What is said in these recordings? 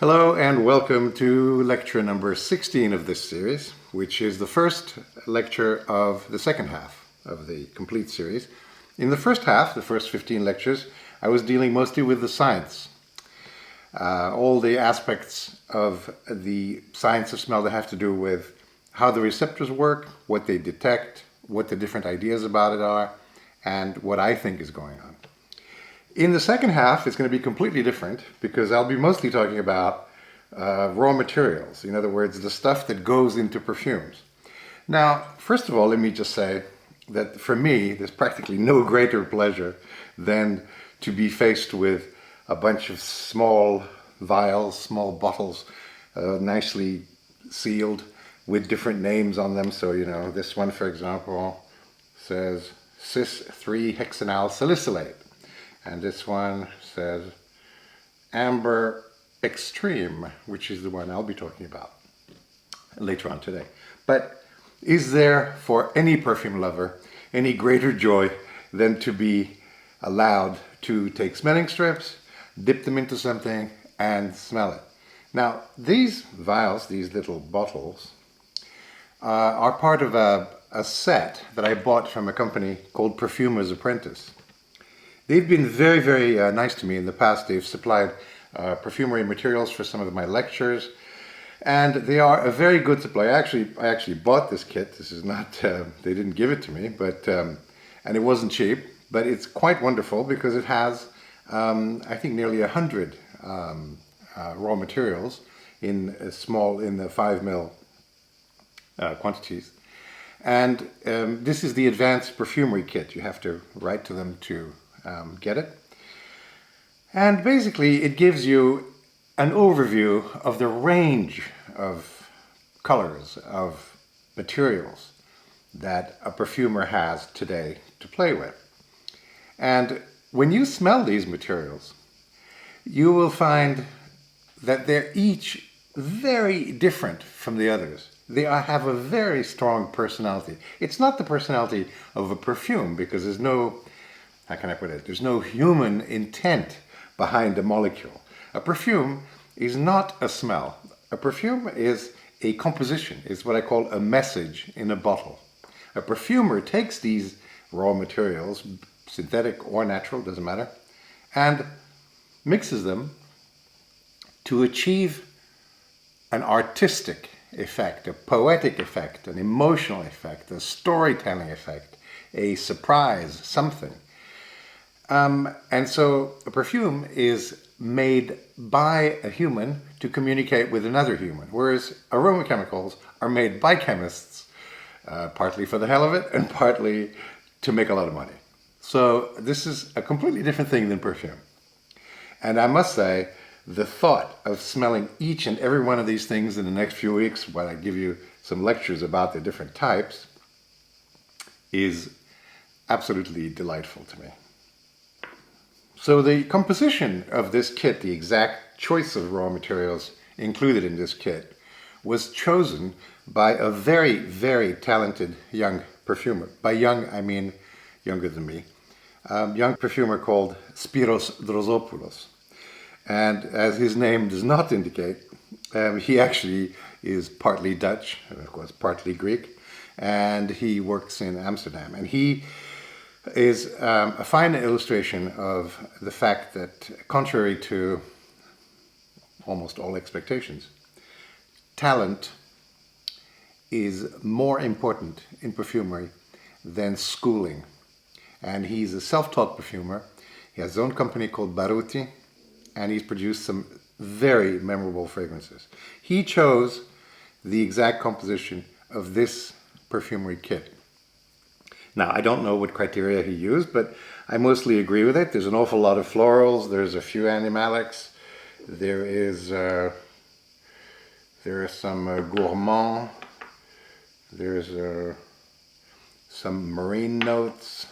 Hello and welcome to lecture number 16 of this series, which is the first lecture of the second half of the complete series. In the first half, the first 15 lectures, I was dealing mostly with the science. All the aspects of the science of smell that have to do with how the receptors work, what they detect, what the different ideas about it are, and what I think is going on. In the second half, it's going to be completely different because I'll be mostly talking about raw materials. In other words, the stuff that goes into perfumes. Now, first of all, let me just say that for me, there's practically no greater pleasure than to be faced with a bunch of small vials, small bottles, nicely sealed with different names on them. So, this one, for example, says cis-3-hexanyl salicylate. And this one says Amber Extreme, which is the one I'll be talking about later on today. But is there for any perfume lover any greater joy than to be allowed to take smelling strips, dip them into something, and smell it? Now, these vials, these little bottles, are part of a set that I bought from a company called Perfumer's Apprentice. They've been very, very nice to me in the past. They've supplied perfumery materials for some of my lectures, and they are a very good supply. I actually bought this kit. This is not, they didn't give it to me, but and it wasn't cheap, but it's quite wonderful because it has, I think, nearly 100 raw materials in the 5 ml quantities. And this is the advanced perfumery kit. You have to write to them to get it. And basically it gives you an overview of the range of colors, of materials that a perfumer has today to play with. And when you smell these materials, you will find that they're each very different from the others. They have a very strong personality. It's not the personality of a perfume because there's no, how can I put it? There's no human intent behind a molecule. A perfume is not a smell. A perfume is a composition. It's what I call a message in a bottle. A perfumer takes these raw materials, synthetic or natural, doesn't matter, and mixes them to achieve an artistic effect, a poetic effect, an emotional effect, a storytelling effect, a surprise, something. And so a perfume is made by a human to communicate with another human, whereas aroma chemicals are made by chemists, partly for the hell of it and partly to make a lot of money. So this is a completely different thing than perfume. And I must say, the thought of smelling each and every one of these things in the next few weeks, while I give you some lectures about the different types, is absolutely delightful to me. So the composition of this kit, the exact choice of raw materials included in this kit, was chosen by a very, very talented young perfumer. By young, I mean younger than me. Young perfumer called Spiros Drozopoulos. And as his name does not indicate, he actually is partly Dutch, and of course partly Greek, and he works in Amsterdam. And he is a fine illustration of the fact that, contrary to almost all expectations, talent is more important in perfumery than schooling. And he's a self-taught perfumer. He has his own company called Baruti, and he's produced some very memorable fragrances. He chose the exact composition of this perfumery kit. Now, I don't know what criteria he used, but I mostly agree with it. There's an awful lot of florals, there's a few animalics, there are some gourmand, there's some marine notes,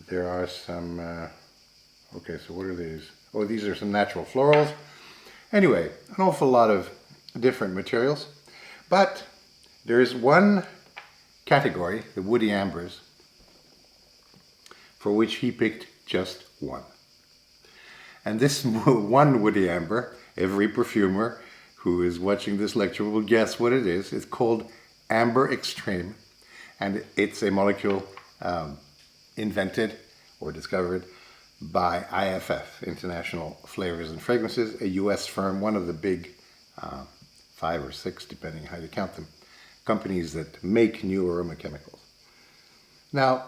there are some, okay, so what are these? Oh, these are some natural florals. Anyway, an awful lot of different materials, but there is one category, the woody ambers, for which he picked just one. And this one woody amber every perfumer who is watching this lecture will guess what it is. It's called Amber Extreme, and it's a molecule invented or discovered by IFF, International Flavors and Fragrances, a US firm, one of the big 5 or 6, depending how you count them, companies that make new aroma chemicals. Now,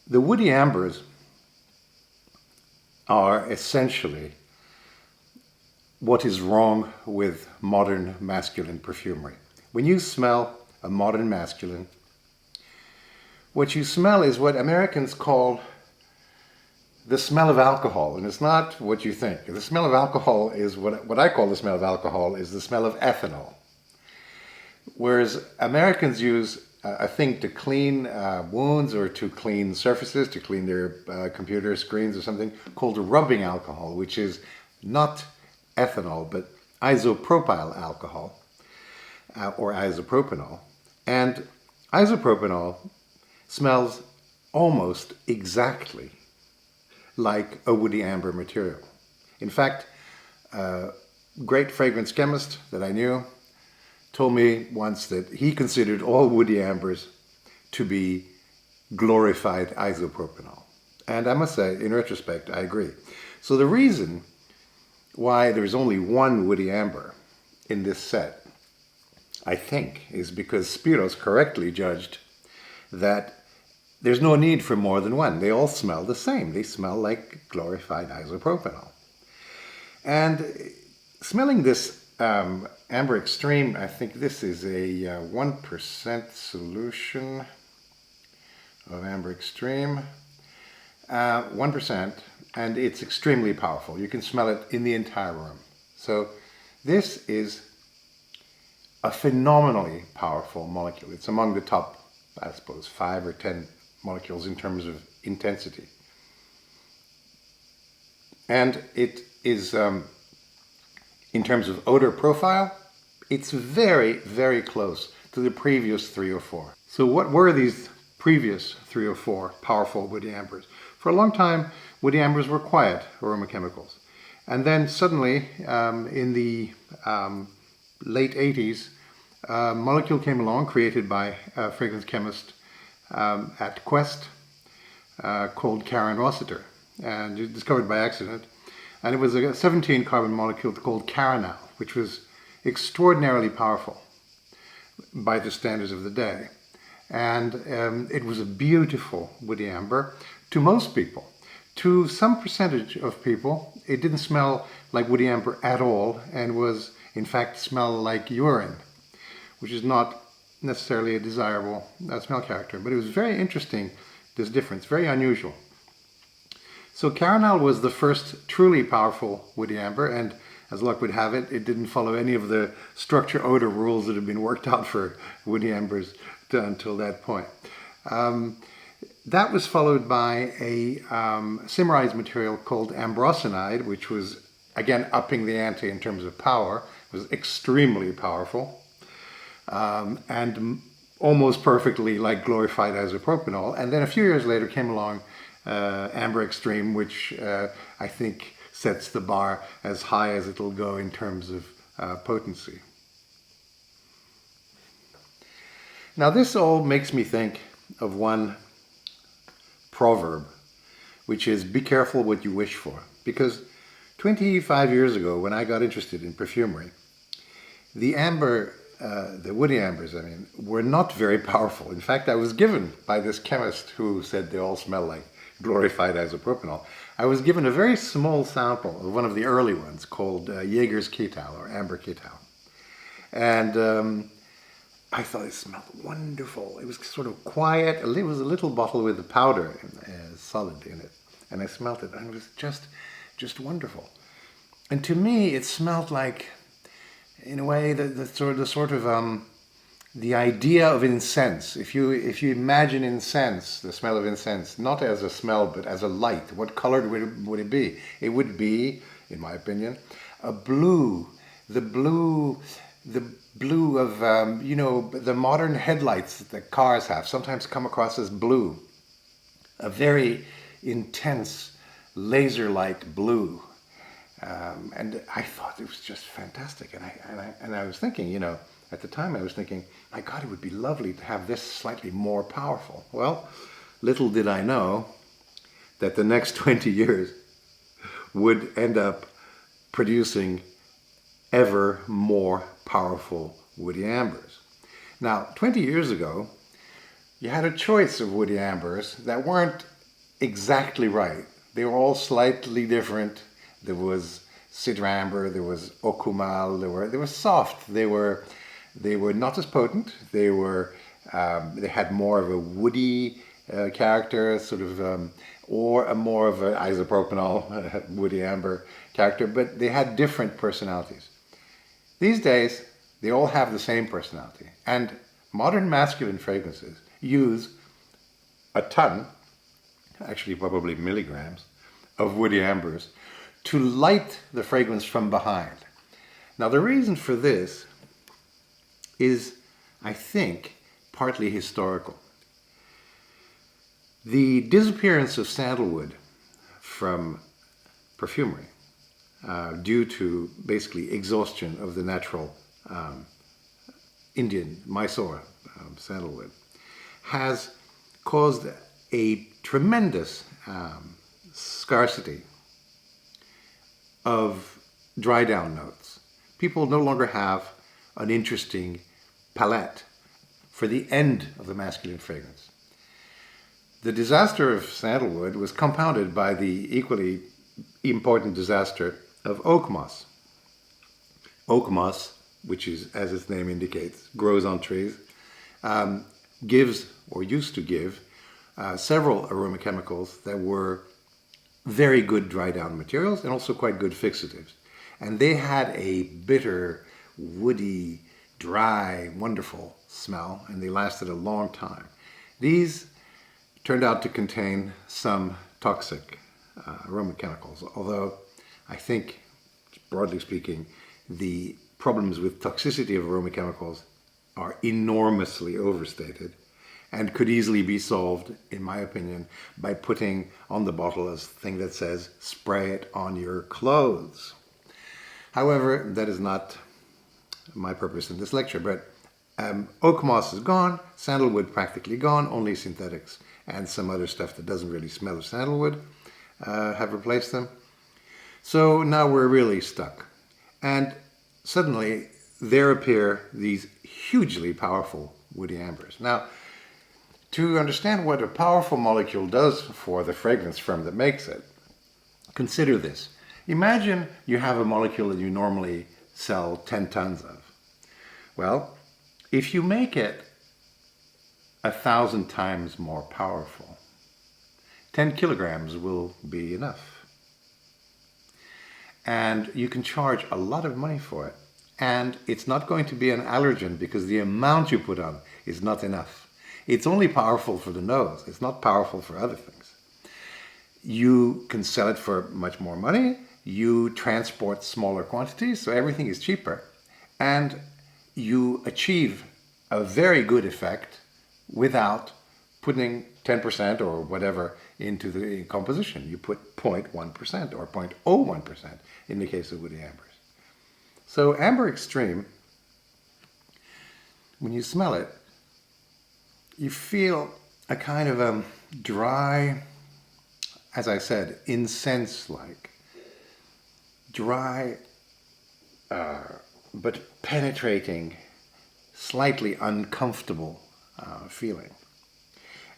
the woody ambers are essentially what is wrong with modern masculine perfumery. When you smell a modern masculine, what you smell is what Americans call the smell of alcohol, and it's not what you think. The smell of alcohol is what I call the smell of alcohol is the smell of ethanol. Whereas Americans use a thing to clean wounds or to clean surfaces, to clean their computer screens or something, called rubbing alcohol, which is not ethanol, but isopropyl alcohol, or isopropanol. And isopropanol smells almost exactly like a woody amber material. In fact, a great fragrance chemist that I knew told me once that he considered all woody ambers to be glorified isopropanol. And I must say, in retrospect, I agree. So the reason why there's only one woody amber in this set, I think, is because Spiros correctly judged that there's no need for more than one. They all smell the same. They smell like glorified isopropanol. And smelling this Amber Extreme, I think this is a 1% solution of Amber Extreme. 1%, and it's extremely powerful. You can smell it in the entire room. So this is a phenomenally powerful molecule. It's among the top, I suppose, 5 or 10 molecules in terms of intensity. And it is, in terms of odor profile, it's very, very close to the previous 3 or 4. So what were these previous 3 or 4 powerful woody ambers? For a long time, woody ambers were quiet aroma chemicals. And then suddenly, in the late 80s, a molecule came along created by a fragrance chemist at Quest called Karen Rossiter, and discovered by accident. And it was a 17 carbon molecule called Caranal, which was extraordinarily powerful by the standards of the day. And it was a beautiful woody amber to most people. To some percentage of people, it didn't smell like woody amber at all, and was in fact smell like urine, which is not necessarily a desirable smell character. But it was very interesting, this difference, very unusual. So Caranal was the first truly powerful woody amber, and as luck would have it, it didn't follow any of the structure odor rules that had been worked out for woody ambers until that point. That was followed by a simirized material called ambrosinide, which was, again, upping the ante in terms of power. It was extremely powerful, and almost perfectly like glorified isopropanol. And then a few years later came along Amber Extreme, which I think sets the bar as high as it'll go in terms of potency. Now this all makes me think of one proverb, which is be careful what you wish for. Because 25 years ago, when I got interested in perfumery, the woody ambers, were not very powerful. In fact, I was given by this chemist who said they all smell like glorified isopropanol. I was given a very small sample of one of the early ones called Jaeger's Ketal, or Amber Ketal. And I thought it smelled wonderful. It was sort of quiet. It was a little bottle with a powder solid in it. And I smelled it, and it was just wonderful. And to me, it smelled like, in a way, the idea of incense. If you imagine incense, the smell of incense, not as a smell but as a light, what color would it be? It would be, in my opinion, a blue, the blue of the modern headlights that the cars have sometimes come across as blue, a very intense laser-like blue. And I thought it was just fantastic. And I was thinking, at the time I was thinking, my God, it would be lovely to have this slightly more powerful. Well, little did I know that the next 20 years would end up producing ever more powerful woody ambers. Now, 20 years ago, you had a choice of woody ambers that weren't exactly right. They were all slightly different. There was cedar amber, there was okumal, they were soft, they were not as potent. They had more of a woody character, sort of, or a more of an isopropanol woody amber character, but they had different personalities. These days, they all have the same personality, and modern masculine fragrances use a ton, actually probably milligrams, of woody ambers to light the fragrance from behind. Now, the reason for this is, I think, partly historical. The disappearance of sandalwood from perfumery due to basically exhaustion of the natural Indian Mysore sandalwood has caused a tremendous scarcity of dry down notes. People no longer have an interesting palette for the end of the masculine fragrance. The disaster of sandalwood was compounded by the equally important disaster of oak moss. Oak moss, which is, as its name indicates, grows on trees, gives, or used to give, several aroma chemicals that were very good dry down materials and also quite good fixatives. And they had a bitter, woody, dry, wonderful smell, and they lasted a long time. These turned out to contain some toxic aroma chemicals, although I think, broadly speaking, the problems with toxicity of aroma chemicals are enormously overstated and could easily be solved, in my opinion, by putting on the bottle a thing that says, spray it on your clothes. However, that is not my purpose in this lecture, but oak moss is gone, sandalwood practically gone, only synthetics and some other stuff that doesn't really smell of sandalwood have replaced them. So now we're really stuck. And suddenly there appear these hugely powerful woody ambers. Now, to understand what a powerful molecule does for the fragrance firm that makes it, consider this. Imagine you have a molecule that you normally sell 10 tons of. Well, if you make it 1,000 times more powerful, 10 kilograms will be enough. And you can charge a lot of money for it. And it's not going to be an allergen because the amount you put on is not enough. It's only powerful for the nose. It's not powerful for other things. You can sell it for much more money. You transport smaller quantities, so everything is cheaper. And you achieve a very good effect without putting 10% or whatever into the composition. You put 0.1% or 0.01% in the case of woody ambers. So Amber Extreme, when you smell it, you feel a kind of dry, as I said, incense-like, dry but penetrating, slightly uncomfortable feeling.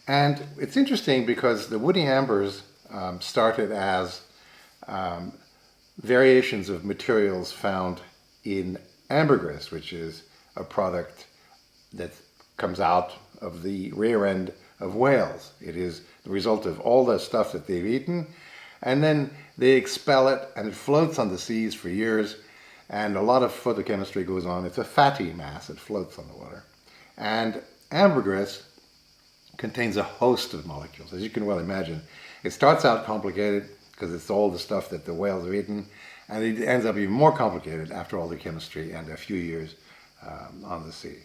And it's interesting because the woody ambers started as variations of materials found in ambergris, which is a product that comes out of the rear end of whales. It is the result of all the stuff that they've eaten, and then they expel it and it floats on the seas for years, and a lot of photochemistry goes on. It's a fatty mass, it floats on the water. And ambergris contains a host of molecules, as you can well imagine. It starts out complicated because it's all the stuff that the whales have eaten, and it ends up even more complicated after all the chemistry and a few years on the sea.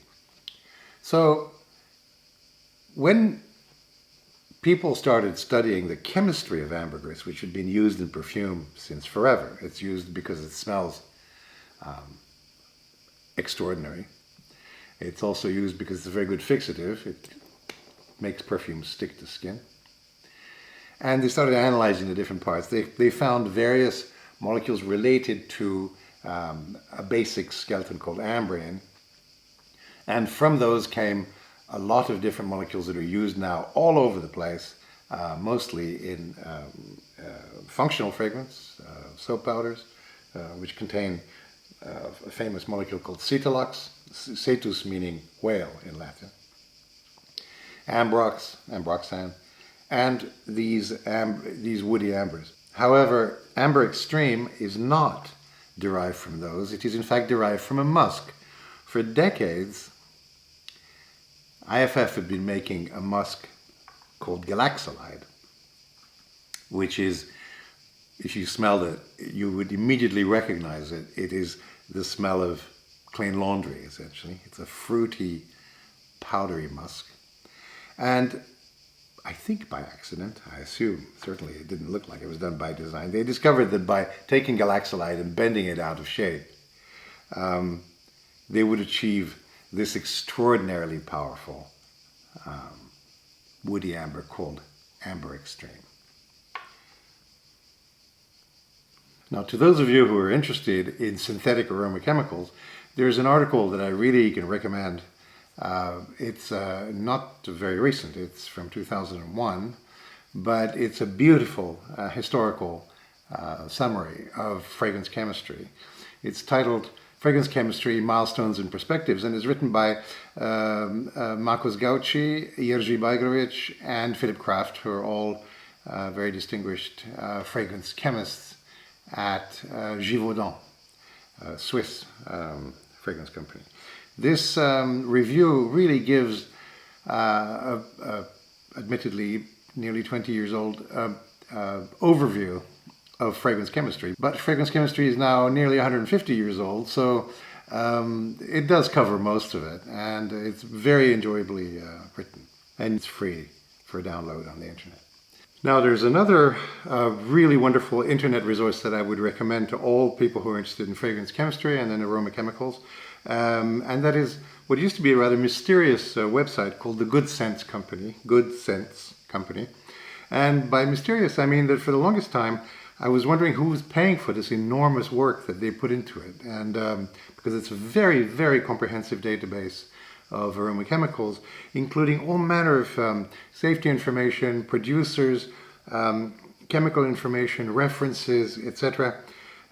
So when people started studying the chemistry of ambergris, which had been used in perfume since forever. It's used because it smells extraordinary. It's also used because it's a very good fixative. It makes perfumes stick to skin. And they started analyzing the different parts. They found various molecules related to a basic skeleton called ambrin. And from those came a lot of different molecules that are used now all over the place, mostly in functional fragrance, soap powders, which contain a famous molecule called cetulox, cetus meaning whale in Latin, ambrox, ambroxan, and these woody ambers. However, amber extreme is not derived from those. It is in fact derived from a musk. For decades, IFF had been making a musk called galaxolide, which is, if you smelled it, you would immediately recognize it. It is the smell of clean laundry, essentially. It's a fruity, powdery musk. And I think by accident, I assume, certainly it didn't look like it was done by design, they discovered that by taking galaxolide and bending it out of shape, they would achieve this extraordinarily powerful woody amber called Amber Extreme. Now, to those of you who are interested in synthetic aroma chemicals, there's an article that I really can recommend. It's not very recent, it's from 2001, but it's a beautiful historical summary of fragrance chemistry. It's titled Fragrance Chemistry, Milestones and Perspectives, and is written by Marcos Gauci, Jerzy Bajgrovich, and Philip Kraft, who are all very distinguished fragrance chemists at Givaudan, a Swiss fragrance company. This review really gives, admittedly nearly 20 years old, overview of fragrance chemistry. But fragrance chemistry is now nearly 150 years old, so it does cover most of it, and it's very enjoyably written, and it's free for download on the internet. Now, there's another really wonderful internet resource that I would recommend to all people who are interested in fragrance chemistry and then aroma chemicals, and that is what used to be a rather mysterious website called the Good Sense Company. And by mysterious, I mean that for the longest time, I was wondering who was paying for this enormous work that they put into it. And because it's a very, very comprehensive database of aroma chemicals, including all manner of safety information, producers, chemical information, references, etc.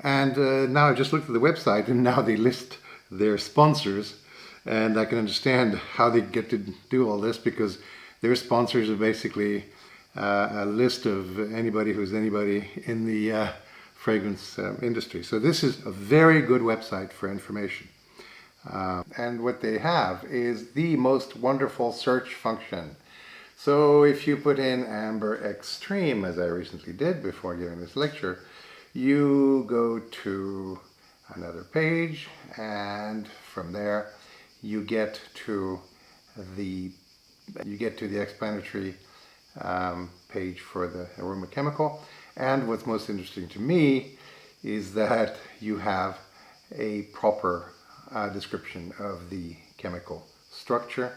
And now I just looked at the website, and now they list their sponsors, and I can understand how they get to do all this, because their sponsors are basically a list of anybody who's anybody in the fragrance industry. So this is a very good website for information. And what they have is the most wonderful search function. So if you put in Amber Extreme, as I recently did before giving this lecture, you go to another page, and from there you get to the explanatory page for the aroma chemical. And what's most interesting to me is that you have a proper description of the chemical structure,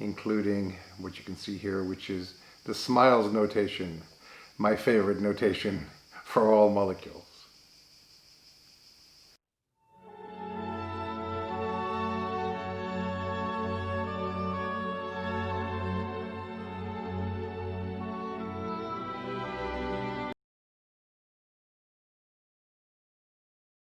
including what you can see here, which is the SMILES notation, my favorite notation for all molecules.